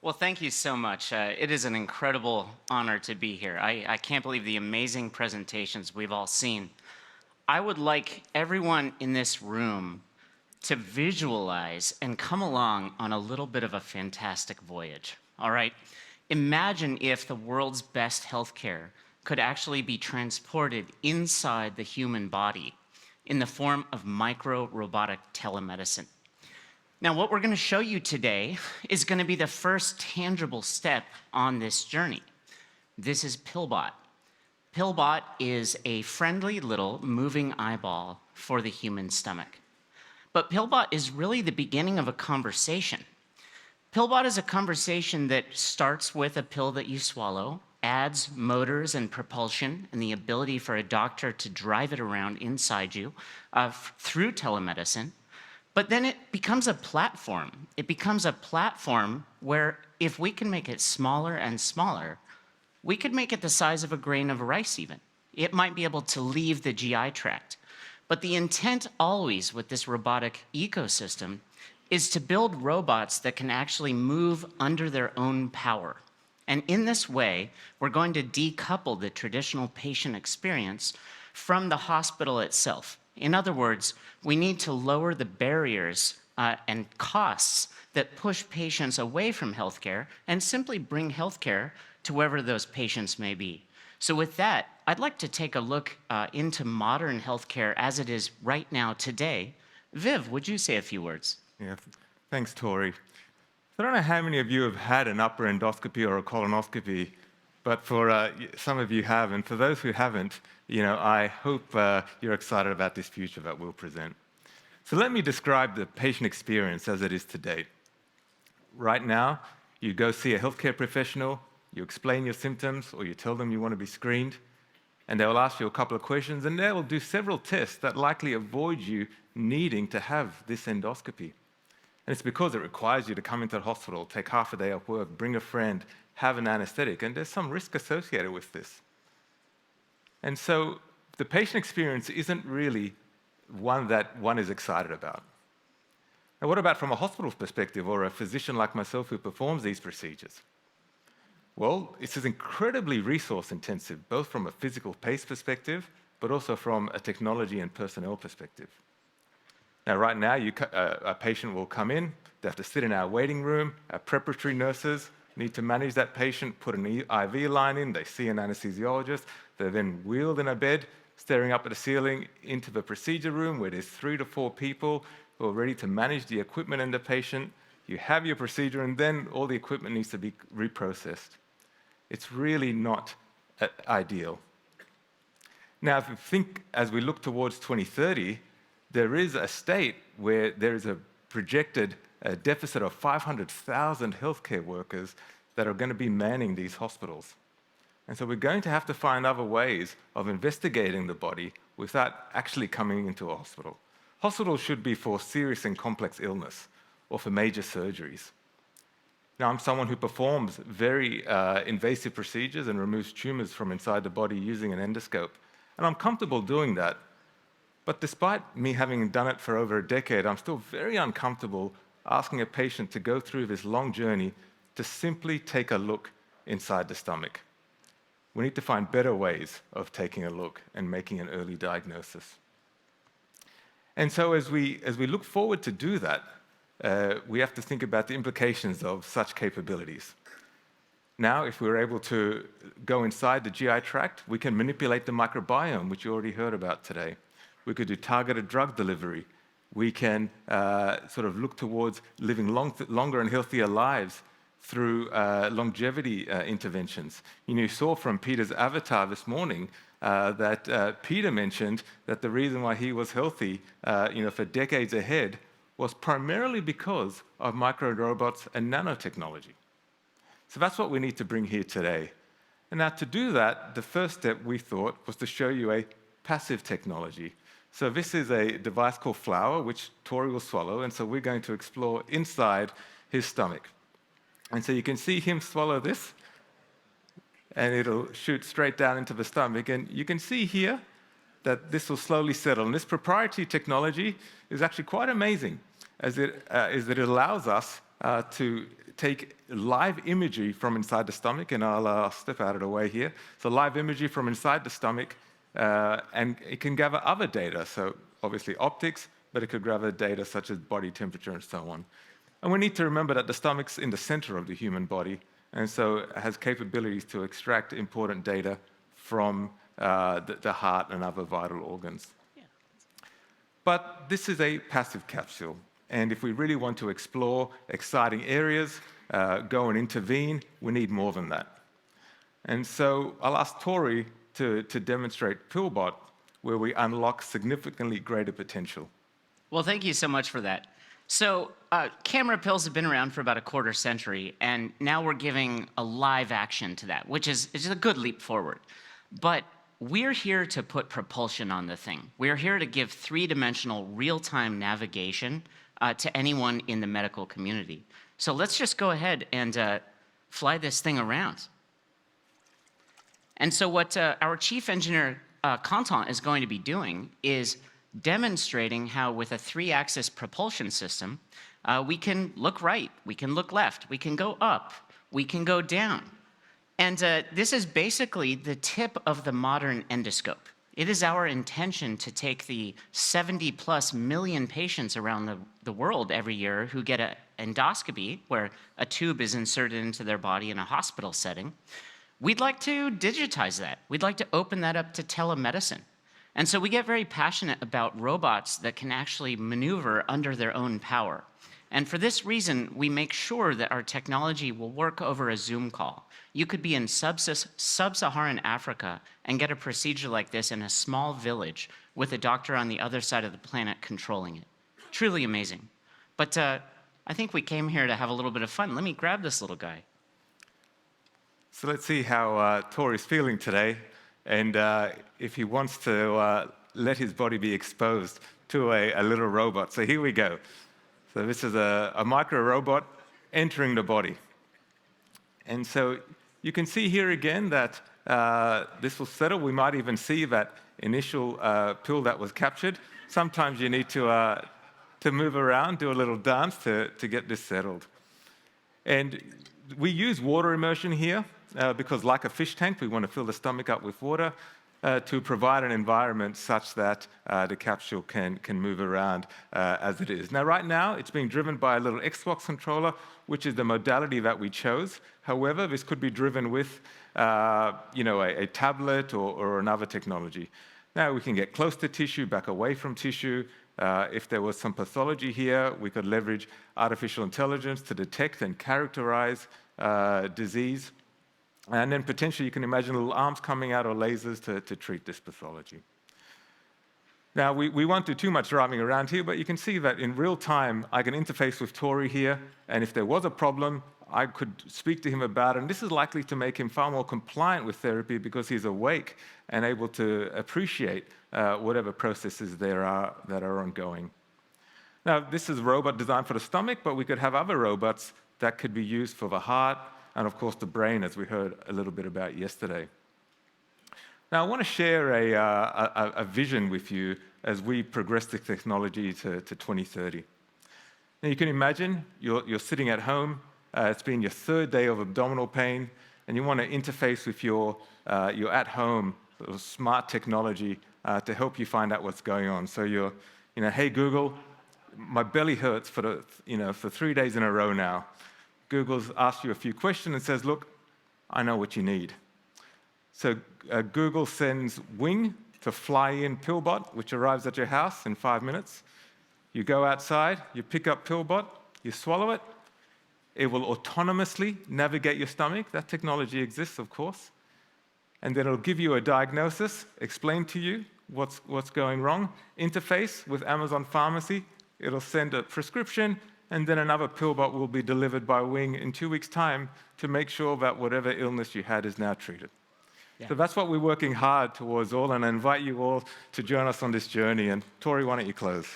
Well, thank you so much. It is an incredible honor to be here. I can't believe the amazing presentations we've all seen. I would like everyone in this room to visualize and come along on a little bit of a fantastic voyage. All right? Imagine if the world's best healthcare could actually be transported inside the human body in the form of micro robotic telemedicine. Now, what we're going to show you today is going to be the first tangible step on this journey. This is PillBot. PillBot is a friendly little moving eyeball for the human stomach. But PillBot is really the beginning of a conversation. PillBot is a conversation that starts with a pill that you swallow, adds motors and propulsion and the ability for a doctor to drive it around inside you through telemedicine. But then it becomes a platform. It becomes a platform where if we can make it smaller and smaller, we could make it the size of a grain of rice even. It might be able to leave the GI tract. But the intent always with this robotic ecosystem is to build robots that can actually move under their own power. And in this way, we're going to decouple the traditional patient experience from the hospital itself. In other words, we need to lower the barriers and costs that push patients away from healthcare and simply bring healthcare to wherever those patients may be. So with that, I'd like to take a look into modern healthcare as it is right now today. Viv, would you say a few words? Yeah, thanks, Tori. I don't know how many of you have had an upper endoscopy or a colonoscopy, but for some of you have, and for those who haven't, I hope you're excited about this future that we'll present. So let me describe the patient experience as it is to date. Right now, you go see a healthcare professional, you explain your symptoms, or you tell them you want to be screened, and they will ask you a couple of questions, and they will do several tests that likely avoid you needing to have this endoscopy. And it's because it requires you to come into the hospital, take half a day off work, bring a friend, have an anesthetic, and there's some risk associated with this. And so the patient experience isn't really one that one is excited about. Now, what about from a hospital's perspective or a physician like myself who performs these procedures? Well, this is incredibly resource intensive, both from a physical pace perspective, but also from a technology and personnel perspective. Now, right now, a patient will come in, they have to sit in our waiting room, our preparatory nurses need to manage that patient, put an IV line in, they see an anesthesiologist, they're then wheeled in a bed, staring up at the ceiling into the procedure room where there's 3 to 4 people who are ready to manage the equipment and the patient. You have your procedure, and then all the equipment needs to be reprocessed. It's really not ideal. Now, if you think as we look towards 2030, there is a state where there is a projected deficit of 500,000 healthcare workers that are going to be manning these hospitals. And so we're going to have to find other ways of investigating the body without actually coming into a hospital. Hospitals should be for serious and complex illness or for major surgeries. Now, I'm someone who performs very invasive procedures and removes tumors from inside the body using an endoscope. And I'm comfortable doing that. But despite me having done it for over a decade, I'm still very uncomfortable asking a patient to go through this long journey to simply take a look inside the stomach. We need to find better ways of taking a look and making an early diagnosis. And so as we look forward to do that, we have to think about the implications of such capabilities. Now, if we're able to go inside the GI tract, we can manipulate the microbiome, which you already heard about today. We could do targeted drug delivery. We can sort of look towards living longer and healthier lives through longevity interventions. You saw from Peter's avatar this morning that Peter mentioned that the reason why he was healthy for decades ahead was primarily because of micro-robots and nanotechnology. So that's what we need to bring here today. And now to do that, the first step we thought was to show you a passive technology. So this is a device called Flower, which Tori will swallow, and so we're going to explore inside his stomach. And so you can see him swallow this, and it'll shoot straight down into the stomach. And you can see here that this will slowly settle. And this proprietary technology is actually quite amazing, as it allows us to take live imagery from inside the stomach, and I'll step out of the way here. So live imagery from inside the stomach, and it can gather other data. So obviously optics, but it could gather data such as body temperature and so on. And we need to remember that the stomach's in the center of the human body, and so it has capabilities to extract important data from the heart and other vital organs. Yeah. But this is a passive capsule, and if we really want to explore exciting areas, go and intervene, we need more than that. And so I'll ask Tori to demonstrate PillBot, where we unlock significantly greater potential. Well, thank you so much for that. So camera pills have been around for about a quarter century, and now we're giving a live action to that, which is a good leap forward. But we're here to put propulsion on the thing. We're here to give three-dimensional real-time navigation to anyone in the medical community. So let's just go ahead and fly this thing around. And so what our chief engineer, Quentin, is going to be doing is demonstrating how with a three-axis propulsion system, we can look right, we can look left, we can go up, we can go down. And this is basically the tip of the modern endoscope. It is our intention to take the 70+ million patients around the world every year who get an endoscopy, where a tube is inserted into their body in a hospital setting. We'd like to digitize that. We'd like to open that up to telemedicine. And so we get very passionate about robots that can actually maneuver under their own power. And for this reason, we make sure that our technology will work over a Zoom call. You could be in sub-Saharan Africa and get a procedure like this in a small village with a doctor on the other side of the planet controlling it. Truly amazing. But I think we came here to have a little bit of fun. Let me grab this little guy. So let's see how Tori's feeling today, and if he wants to let his body be exposed to a little robot. So here we go. So this is a micro-robot entering the body. And so you can see here again that this will settle. We might even see that initial pill that was captured. Sometimes you need to move around, do a little dance to get this settled. And we use water immersion here because, like a fish tank, we want to fill the stomach up with water to provide an environment such that the capsule can move around as it is. Now, right now, it's being driven by a little Xbox controller, which is the modality that we chose. However, this could be driven with a tablet or another technology. Now, we can get close to tissue, back away from tissue. If there was some pathology here, we could leverage artificial intelligence to detect and characterize disease. And then potentially you can imagine little arms coming out or lasers to treat this pathology. Now, we won't do too much driving around here, but you can see that in real time, I can interface with Tori here, and if there was a problem, I could speak to him about it, and this is likely to make him far more compliant with therapy because he's awake and able to appreciate whatever processes there are that are ongoing. Now, this is a robot designed for the stomach, but we could have other robots that could be used for the heart and, of course, the brain, as we heard a little bit about yesterday. Now, I want to share a vision with you as we progress the technology to 2030. Now, you can imagine you're sitting at home. It's been your third day of abdominal pain, and you want to interface with your at-home sort of smart technology to help you find out what's going on. So hey Google, my belly hurts for 3 days in a row now. Google's asked you a few questions and says, look, I know what you need. So Google sends Wing to fly in PillBot, which arrives at your house in 5 minutes. You go outside, you pick up PillBot, you swallow it. It will autonomously navigate your stomach. That technology exists, of course. And then it'll give you a diagnosis, explain to you what's going wrong, interface with Amazon Pharmacy. It'll send a prescription, and then another PillBot will be delivered by Wing in 2 weeks' time to make sure that whatever illness you had is now treated. Yeah. So that's what we're working hard towards all, and I invite you all to join us on this journey. And Tori, why don't you close?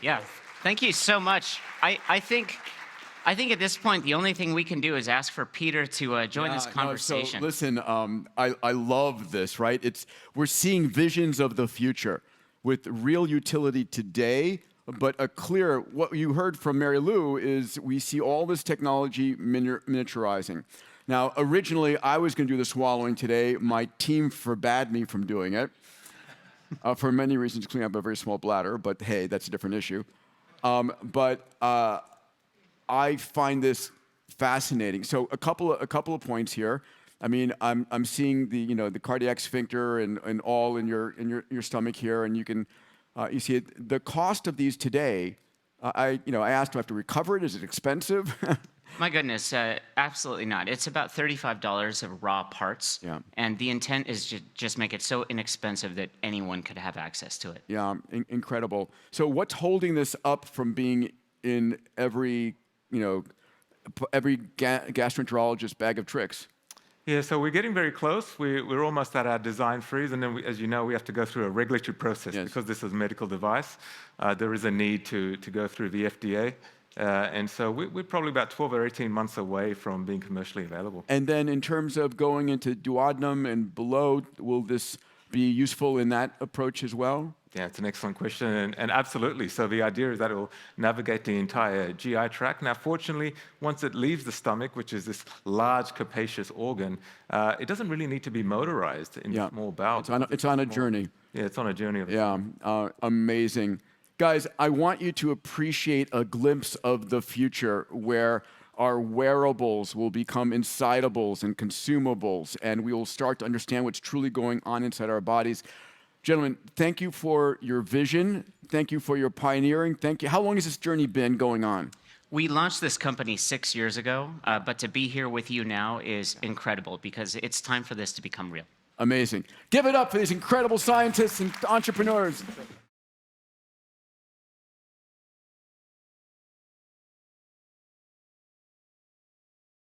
Yeah, thank you so much. I think at this point, the only thing we can do is ask for Peter to join this conversation. So listen, I love this, right? We're seeing visions of the future with real utility today but a clear, what you heard from Mary Lou is we see all this technology miniaturizing. Now, originally, I was going to do the swallowing today. My team forbade me from doing it for many reasons, including I have a very small bladder, but hey, that's a different issue. I find this fascinating. So a couple of points here. I mean, I'm seeing the cardiac sphincter and all in your stomach here, and you see it. The cost of these today. I asked, do I have to recover it? Is it expensive? My goodness, absolutely not. It's about $35 of raw parts. Yeah. And the intent is to just make it so inexpensive that anyone could have access to it. Yeah, incredible. So what's holding this up from being in every gastroenterologist's bag of tricks? Yeah, so we're getting very close. We're almost at our design freeze, and then, as you know, we have to go through a regulatory process. Yes. Because this is a medical device. There is a need to go through the FDA. And so we're probably about 12 or 18 months away from being commercially available. And then in terms of going into duodenum and below, will this be useful in that approach as well? Yeah, it's an excellent question, and absolutely. So the idea is that it will navigate the entire GI tract. Now, fortunately, once it leaves the stomach, which is this large, capacious organ, it doesn't really need to be motorized in small bowel. It's on a journey. Yeah, it's on a journey. Amazing. Guys, I want you to appreciate a glimpse of the future where our wearables will become insidables and consumables, and we will start to understand what's truly going on inside our bodies. Gentlemen, thank you for your vision. Thank you for your pioneering. Thank you. How long has this journey been going on? We launched this company 6 years ago, but to be here with you now is incredible because it's time for this to become real. Amazing. Give it up for these incredible scientists and entrepreneurs.